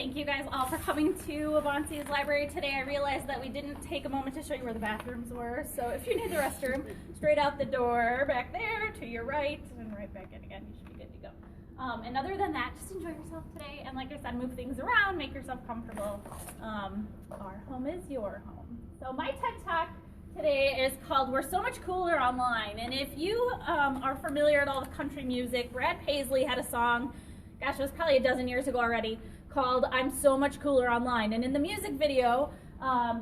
Thank you guys all for coming to Avanci's library today. I realized that we didn't take a moment to show you where the bathrooms were. So if you need the restroom, straight out the door, back there, to your right, and right back in again. You should be good to go. And other than that, just enjoy yourself today. And like I said, move things around, make yourself comfortable. Our home is your home. So my TED Talk today is called We're So Much Cooler Online. And if you are familiar at all with country music, Brad Paisley had a song, gosh, it was probably a dozen years ago already, called I'm So Much Cooler Online. And in the music video,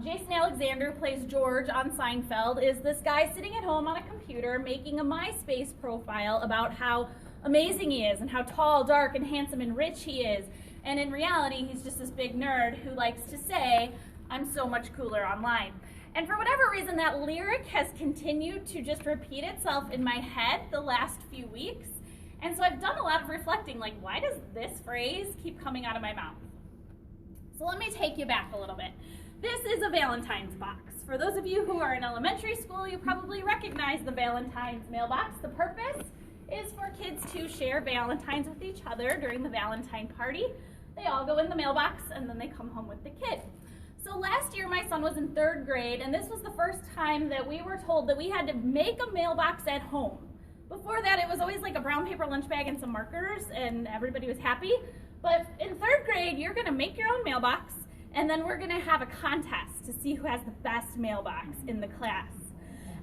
Jason Alexander, who plays George on Seinfeld, is this guy sitting at home on a computer making a MySpace profile about how amazing he is and how tall, dark, and handsome and rich he is. And in reality, he's just this big nerd who likes to say, I'm so much cooler online. And for whatever reason, that lyric has continued to just repeat itself in my head the last few weeks. And so I've done a lot of reflecting, like, why does this phrase keep coming out of my mouth? So let me take you back a little bit. This is a Valentine's box. For those of you who are in elementary school, you probably recognize the Valentine's mailbox. The purpose is for kids to share Valentines with each other during the Valentine party. They all go in the mailbox and then they come home with the kid. So last year my son was in 3rd grade, and this was the first time that we were told that we had to make a mailbox at home. Before that, it was always like a brown paper lunch bag and some markers, and everybody was happy. But in 3rd grade, you're going to make your own mailbox, and then we're going to have a contest to see who has the best mailbox in the class.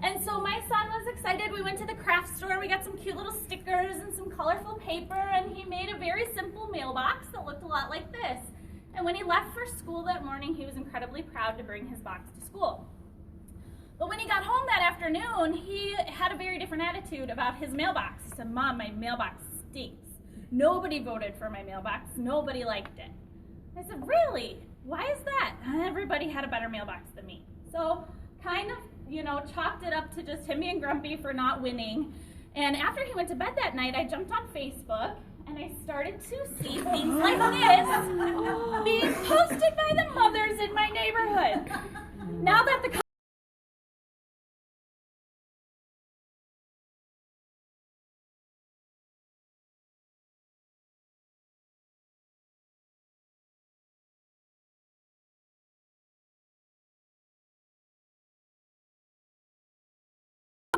And so my son was excited. We went to the craft store. We got some cute little stickers and some colorful paper, and he made a very simple mailbox that looked a lot like this. And when he left for school that morning, he was incredibly proud to bring his box to school. But when he got home that afternoon, he had a very different attitude about his mailbox. He said, Mom, my mailbox stinks. Nobody voted for my mailbox. Nobody liked it. I said, really? Why is that? Everybody had a better mailbox than me. So kind of, chalked it up to just him being grumpy for not winning. And after he went to bed that night, I jumped on Facebook and I started to see things like this being posted by the mothers in my neighborhood. Now that the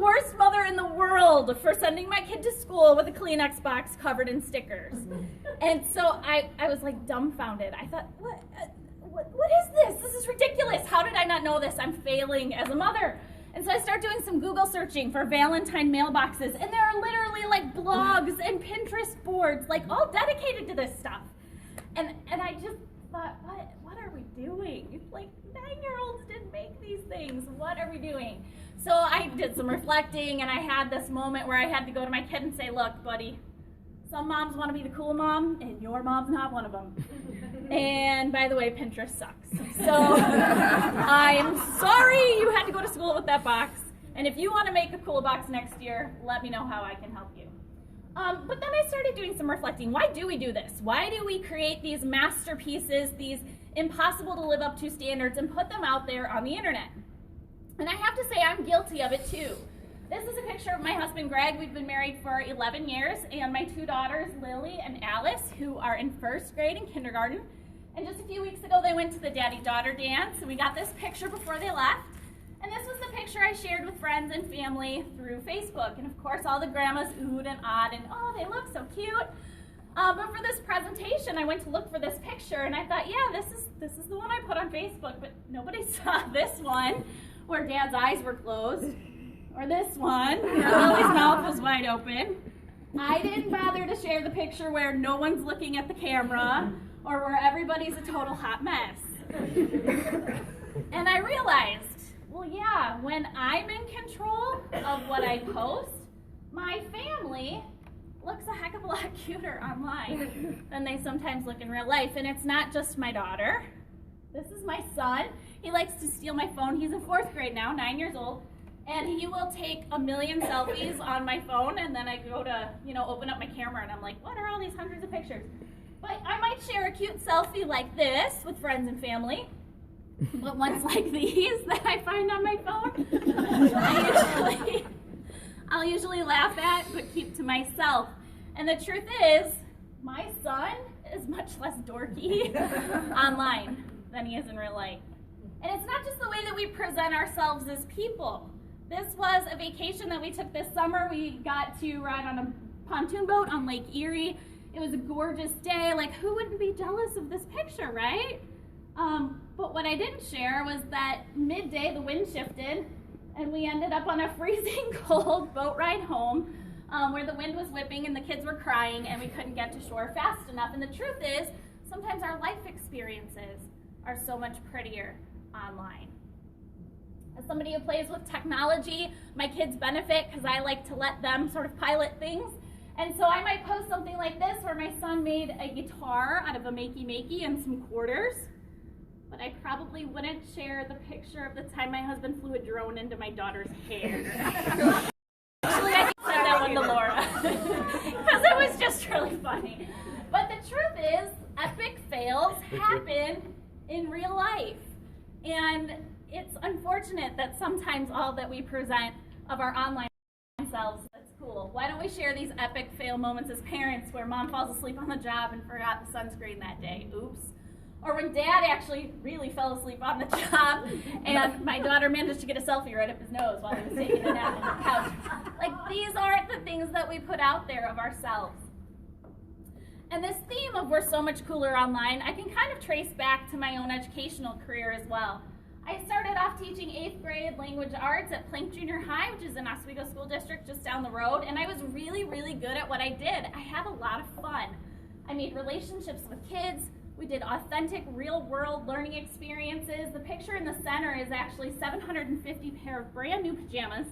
worst mother in the world for sending my kid to school with a Kleenex box covered in stickers. And so I was like dumbfounded. I thought, what is this? This is ridiculous. How did I not know this? I'm failing as a mother. And so I start doing some Google searching for Valentine mailboxes, and there are literally like blogs and Pinterest boards, like all dedicated to this stuff. And I just thought, what are we doing? Like 9-year-olds didn't make these things. What are we doing? So I did some reflecting, and I had this moment where I had to go to my kid and say, look, buddy, some moms want to be the cool mom, and your mom's not one of them. And by the way, Pinterest sucks. So I'm sorry you had to go to school with that box. And if you want to make a cool box next year, let me know how I can help you. But then I started doing some reflecting. Why do we do this? Why do we create these masterpieces, these impossible to live up to standards, and put them out there on the internet? And I have to say I'm guilty of it too. This is a picture of my husband Greg. We've been married for 11 years, and my 2 daughters Lily and Alice, who are in 1st grade and kindergarten. And just a few weeks ago they went to the daddy-daughter dance, and we got this picture before they left. And this was the picture I shared with friends and family through Facebook. And of course all the grandmas oohed and awed and, oh, they look so cute. But for this presentation, I went to look for this picture, and I thought, yeah, this is the one I put on Facebook, but nobody saw this one where Dad's eyes were closed, or this one where Lily's mouth was wide open. I didn't bother to share the picture where no one's looking at the camera, or where everybody's a total hot mess. And I realized, well, yeah, when I'm in control of what I post, my family looks a heck of a lot cuter online than they sometimes look in real life. And it's not just my daughter. This is my son. He likes to steal my phone. He's in 4th grade now, 9 years old. And he will take a million selfies on my phone, and then I go to, open up my camera, and I'm like, what are all these hundreds of pictures? But I might share a cute selfie like this with friends and family. But ones like these that I find on my phone, I'll usually laugh at, but keep to myself. And the truth is, my son is much less dorky online than he is in real life. And it's not just the way that we present ourselves as people. This was a vacation that we took this summer. We got to ride on a pontoon boat on Lake Erie. It was a gorgeous day. Like, who wouldn't be jealous of this picture, right? But what I didn't share was that midday the wind shifted and we ended up on a freezing cold boat ride home where the wind was whipping and the kids were crying and we couldn't get to shore fast enough. And the truth is, sometimes our life experiences are so much prettier online. As somebody who plays with technology, my kids benefit because I like to let them sort of pilot things. And so I might post something like this where my son made a guitar out of a makey-makey and some quarters. But I probably wouldn't share the picture of the time my husband flew a drone into my daughter's hair. Actually, I sent that one to Laura because it was just really funny. But the truth is, epic fails happen in real life. And it's unfortunate that sometimes all that we present of our online selves, that's cool. Why don't we share these epic fail moments as parents where mom falls asleep on the job and forgot the sunscreen that day? Oops. Or when dad actually really fell asleep on the job and my daughter managed to get a selfie right up his nose while he was taking a nap on the couch. Like, these aren't the things that we put out there of ourselves. And this theme of we're so much cooler online, I can kind of trace back to my own educational career as well. I started off teaching 8th grade language arts at Plank Junior High, which is in Oswego School District just down the road, and I was really, really good at what I did. I had a lot of fun. I made relationships with kids. We did authentic, real-world learning experiences. The picture in the center is actually 750 pair of brand new pajamas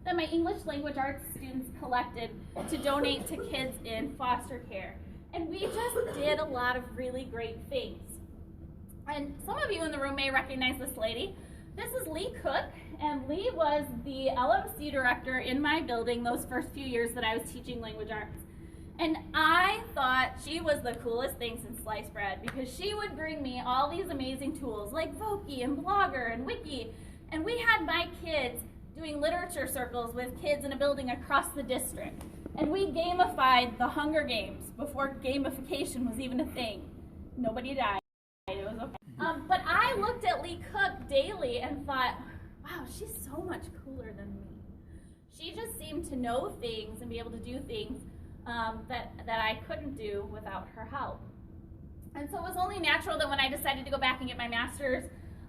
that my English language arts students collected to donate to kids in foster care. And we just did a lot of really great things. And some of you in the room may recognize this lady. This is Lee Cook, and Lee was the LMC director in my building those first few years that I was teaching language arts. And I thought she was the coolest thing since sliced bread because she would bring me all these amazing tools like Voki and Blogger and Wiki. And we had my kids doing literature circles with kids in a building across the district. And we gamified the Hunger Games before gamification was even a thing. Nobody died. It was okay. But I looked at Lee Cook daily and thought, wow, she's so much cooler than me. She just seemed to know things and be able to do things that I couldn't do without her help. And so it was only natural that when I decided to go back and get my master's,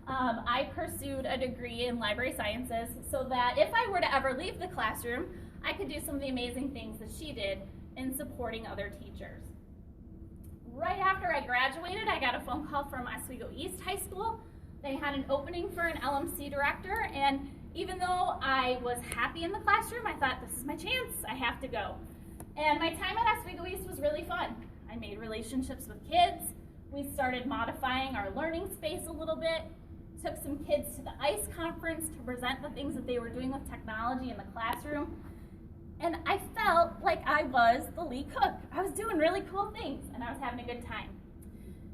I pursued a degree in library sciences so that if I were to ever leave the classroom, I could do some of the amazing things that she did in supporting other teachers. Right after I graduated, I got a phone call from Oswego East High School. They had an opening for an LMC director, and even though I was happy in the classroom, I thought, this is my chance, I have to go. And my time at Oswego East was really fun. I made relationships with kids. We started modifying our learning space a little bit. Took some kids to the ICE conference to present the things that they were doing with technology in the classroom. And I felt like I was the Lee Cook. I was doing really cool things, and I was having a good time.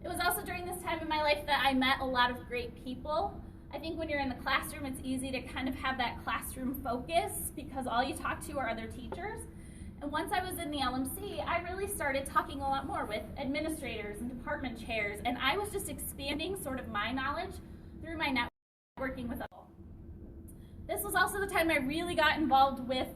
It was also during this time in my life that I met a lot of great people. I think when you're in the classroom, it's easy to kind of have that classroom focus because all you talk to are other teachers. And once I was in the LMC, I really started talking a lot more with administrators and department chairs, and I was just expanding sort of my knowledge through my networking with people. This was also the time I really got involved with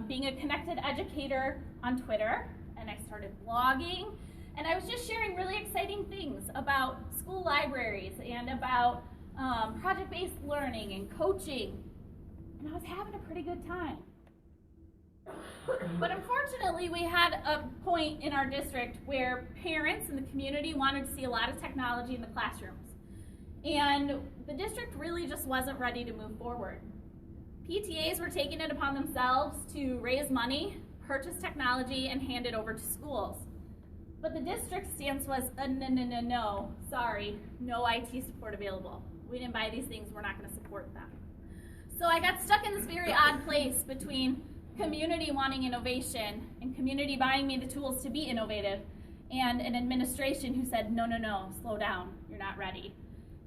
being a connected educator on Twitter, and I started blogging, and I was just sharing really exciting things about school libraries and about project-based learning and coaching, and I was having a pretty good time. But unfortunately, we had a point in our district where parents and the community wanted to see a lot of technology in the classrooms. And the district really just wasn't ready to move forward. PTAs were taking it upon themselves to raise money, purchase technology, and hand it over to schools. But the district's stance was, no, sorry, no IT support available. We didn't buy these things, we're not going to support them. So I got stuck in this very odd place between community wanting innovation and community buying me the tools to be innovative, and an administration who said, no, slow down, you're not ready.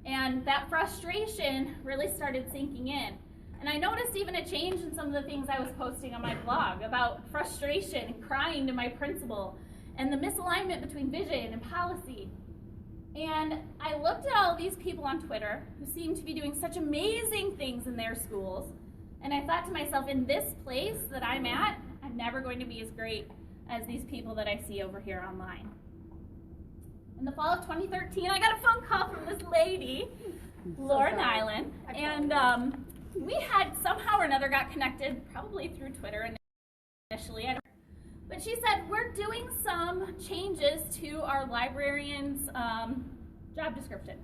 And that frustration really started sinking in. And I noticed even a change in some of the things I was posting on my blog about frustration and crying to my principal and the misalignment between vision and policy. And I looked at all these people on Twitter who seem to be doing such amazing things in their schools, and I thought to myself, in this place that I'm at, I'm never going to be as great as these people that I see over here online. In the fall of 2013, I got a phone call from this lady, Laura Nyland, and we had somehow or another got connected, probably through Twitter initially. But she said, we're doing some changes to our librarian's job description.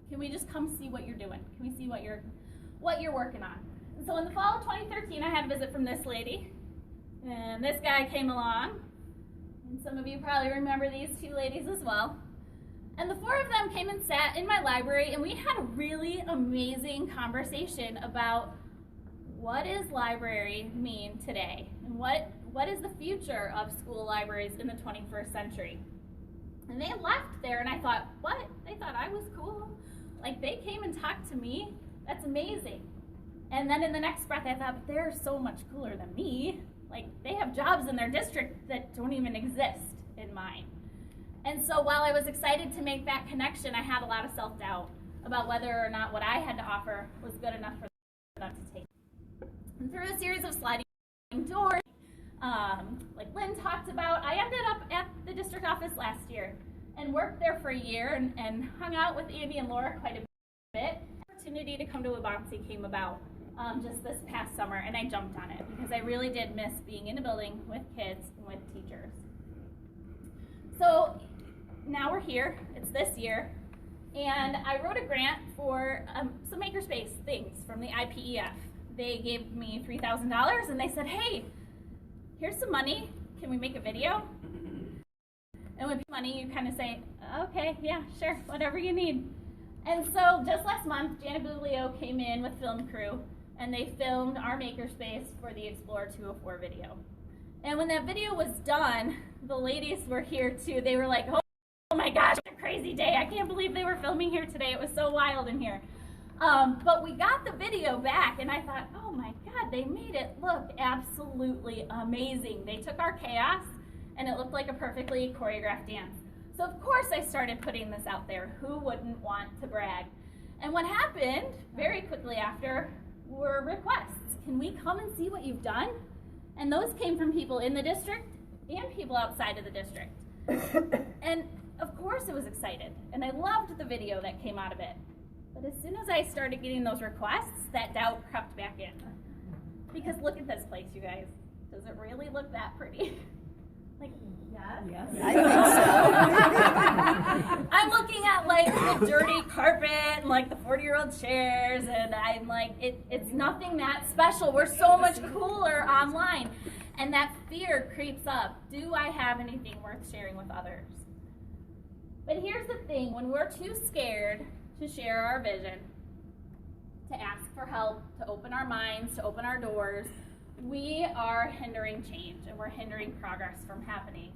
Can we just come see what you're doing? Can we see what you're working on? And so in the fall of 2013, I had a visit from this lady, and this guy came along, and some of you probably remember these two ladies as well. And the four of them came and sat in my library, and we had a really amazing conversation about what does library mean today, and what is the future of school libraries in the 21st century. And they left there, and I thought, what? They thought I was cool? Like, they came and talked to me? That's amazing. And then in the next breath, I thought, but they're so much cooler than me. Like, they have jobs in their district that don't even exist in mine. And so while I was excited to make that connection, I had a lot of self-doubt about whether or not what I had to offer was good enough for them to take. And through a series of sliding doors, like Lynn talked about, I ended up at the district office last year and worked there for a year and hung out with Andy and Laura quite a bit. The opportunity to come to Waubonsee came about just this past summer, and I jumped on it because I really did miss being in a building with kids and with teachers. So now we're here, it's this year, and I wrote a grant for some makerspace things from the IPEF. They gave me $3,000 and they said, hey, here's some money, can we make a video? And with money, you kind of say, okay, yeah, sure, whatever you need. And so just last month, Janet Buglio came in with film crew, and they filmed our makerspace for the Explore 204 video. And when that video was done, the ladies were here too. They were like, oh my gosh, what a crazy day. I can't believe they were filming here today. It was so wild in here. But we got the video back, and I thought, oh my God, they made it look absolutely amazing. They took our chaos, and it looked like a perfectly choreographed dance. So of course I started putting this out there. Who wouldn't want to brag? And what happened very quickly after were requests. Can we come and see what you've done? And those came from people in the district and people outside of the district. And of course I was excited, and I loved the video that came out of it. But as soon as I started getting those requests, that doubt crept back in. Because look at this place, you guys. Does it really look that pretty? Like, yes. I think so. I'm looking at like the dirty carpet and like the 40-year-old chairs, and I'm like, it's nothing that special. We're so much cooler online. And that fear creeps up. Do I have anything worth sharing with others? But here's the thing, when we're too scared to share our vision, to ask for help, to open our minds, to open our doors, we are hindering change, and we're hindering progress from happening.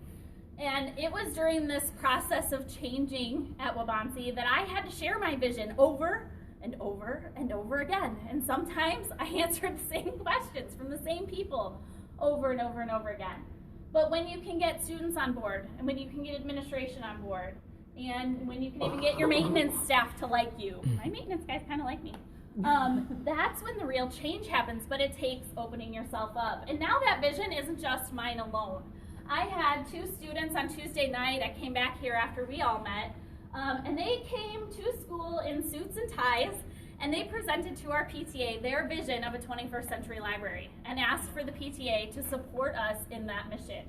And it was during this process of changing at Waubonsee that I had to share my vision over and over and over again. And sometimes I answered the same questions from the same people over and over and over again. But when you can get students on board, and when you can get administration on board, and when you can even get your maintenance staff to like you, my maintenance guys kind of like me, that's when the real change happens, but it takes opening yourself up. And now that vision isn't just mine alone. I had 2 students on Tuesday night. I came back here after we all met, and they came to school in suits and ties, and they presented to our PTA their vision of a 21st century library and asked for the PTA to support us in that mission.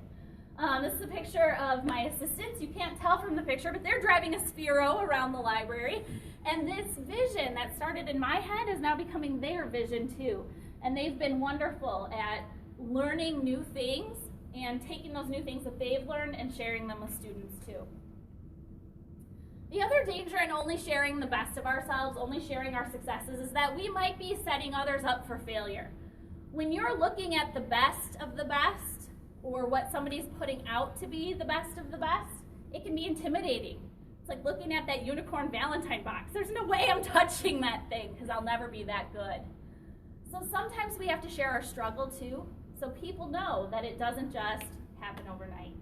This is a picture of my assistants. You can't tell from the picture, but they're driving a Sphero around the library. And this vision that started in my head is now becoming their vision too. And they've been wonderful at learning new things and taking those new things that they've learned and sharing them with students too. The other danger in only sharing the best of ourselves, only sharing our successes, is that we might be setting others up for failure. When you're looking at the best of the best, or what somebody's putting out to be the best of the best, it can be intimidating. It's like looking at that unicorn Valentine box. There's no way I'm touching that thing because I'll never be that good. So sometimes we have to share our struggle too, so people know that it doesn't just happen overnight.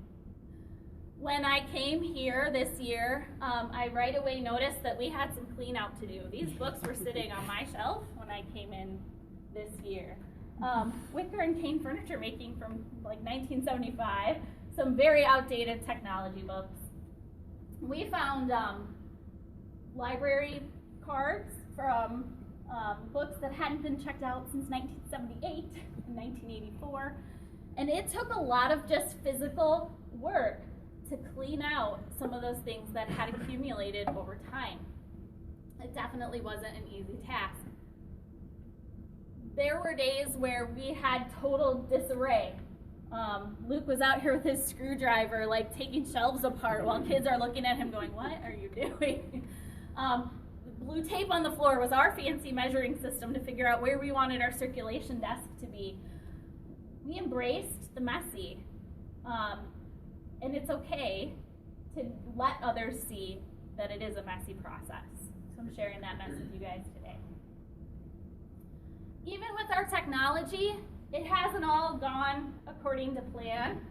When I came here this year, I right away noticed that we had some clean out to do. These books were sitting on my shelf when I came in this year. Wicker and cane furniture making from like 1975, some very outdated technology books. We found library cards from books that hadn't been checked out since 1978 and 1984. And it took a lot of just physical work to clean out some of those things that had accumulated over time. It definitely wasn't an easy task. There were days where we had total disarray. Luke was out here with his screwdriver, like taking shelves apart while kids are looking at him going, "What are you doing?" Blue tape on the floor was our fancy measuring system to figure out where we wanted our circulation desk to be. We embraced the messy. And it's okay to let others see that it is a messy process. So I'm sharing that message with you guys today. Even with our technology, it hasn't all gone according to plan.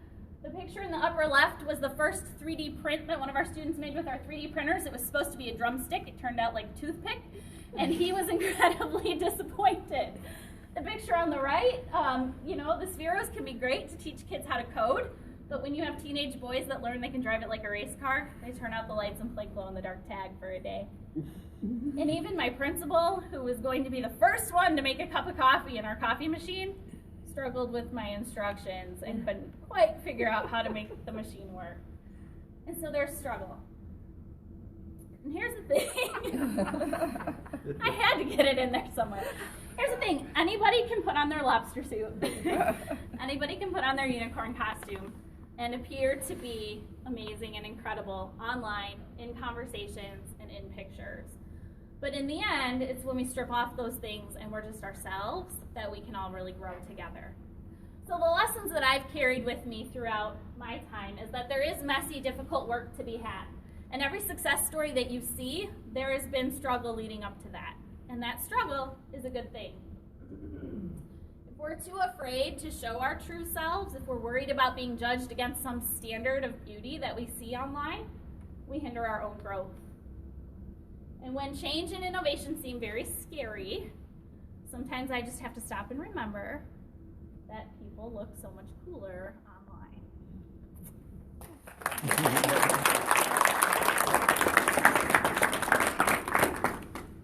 The picture in the upper left was the first 3D print that one of our students made with our 3D printers. It was supposed to be a drumstick. It turned out like a toothpick, and he was incredibly disappointed. The picture on the right, the Spheros can be great to teach kids how to code, but when you have teenage boys that learn they can drive it like a race car, they turn out the lights and play glow-in-the-dark tag for a day. And even my principal, who was going to be the first one to make a cup of coffee in our coffee machine, struggled with my instructions and couldn't quite figure out how to make the machine work. And so there's struggle. And here's the thing. I had to get it in there somewhere. Here's the thing. Anybody can put on their lobster suit. Anybody can put on their unicorn costume and appear to be amazing and incredible online, in conversations, and in pictures. But in the end, it's when we strip off those things and we're just ourselves that we can all really grow together. So the lessons that I've carried with me throughout my time is that there is messy, difficult work to be had. And every success story that you see, there has been struggle leading up to that. And that struggle is a good thing. If we're too afraid to show our true selves, if we're worried about being judged against some standard of beauty that we see online, we hinder our own growth. And when change and innovation seem very scary, sometimes I just have to stop and remember that people look so much cooler online.